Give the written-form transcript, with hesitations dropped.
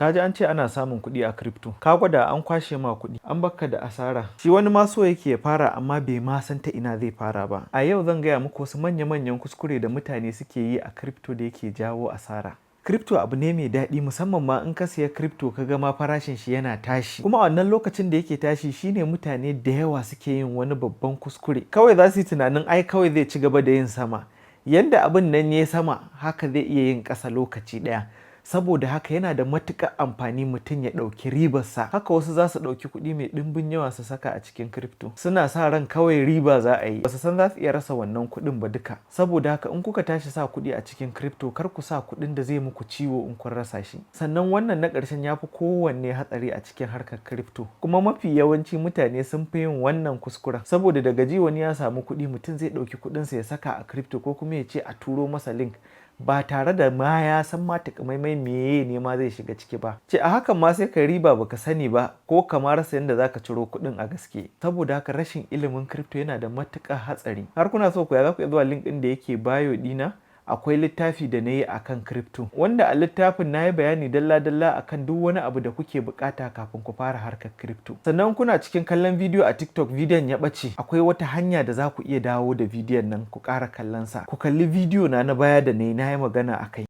Ka ji an ce ana samun kuɗi a crypto. Ka gwada an kwashe ma kuɗi, an bakka da asara. Shi wani ma so yake ya fara amma bai ma san ta ina zai fara ba. A yau zan gaya muku wasu manya-manyan kuskure da mutane suke yi a crypto da yake jawo asara. Crypto abu ne mai daɗi musamman ma in ka siya crypto ka ga ma farashin shi yana tashi. Kuma a wannan lokacin da yake tashi shine mutane da yawa suke yin wani babban kuskure. Kawai za su yi tunanin ai kawai zai ci gaba da yin sama. Yanda abin nan ya sama haka zai iya yin ƙasa lokaci ɗaya. Saboda haka yana da matuƙar amfani mutum ya ɗauki ribarsa. Haka wasu za su ɗauki kuɗi mai ɗimbin yawa su saka a cikin crypto. Suna sa ran kawai riba za a yi. Basu san za su iya rasa wannan kuɗin ba duka. Saboda haka in kuka tashi sa kuɗi a cikin crypto kar ku sa kuɗin da zai muku ciwo in kun rasa shi. Sannan wannan na ƙarshen ya fi kowanne hatsari a cikin harkar crypto. Kuma mafi yawanci mutane sun fi yin wannan kuskuren. Saboda daga ji wani ya samu kuɗi mutum zai ɗauki kuɗinsa ya saka a crypto ko kuma ya ce a turo masa link. Ba tare da ma ya san ma takamaimai meye ne ma zai shiga ciki ba. Ce a hakan ma sai ka riba baka sani ba ko ka rasa yadda zaka ciro kuɗin a gaske. Saboda haka rashin ilimin crypto yana da matuƙar hatsari. Har kuna so ku ya za ku iya zuwa link ɗin da yake bio ɗina. Akwai littafi da na yi a kan crypto, wanda a littafin na yi bayani dalla-dalla a kan duk wani abu da kuke bukata kafin ku fara harkar crypto. Sannan kuna cikin kallon bidiyo a TikTok bidiyon ya ɓace, akwai wata hanya da za ku iya dawo da bidiyon nan ku ƙara kallon sa. Ku kalli bidiyo na baya da na yi magana a kai.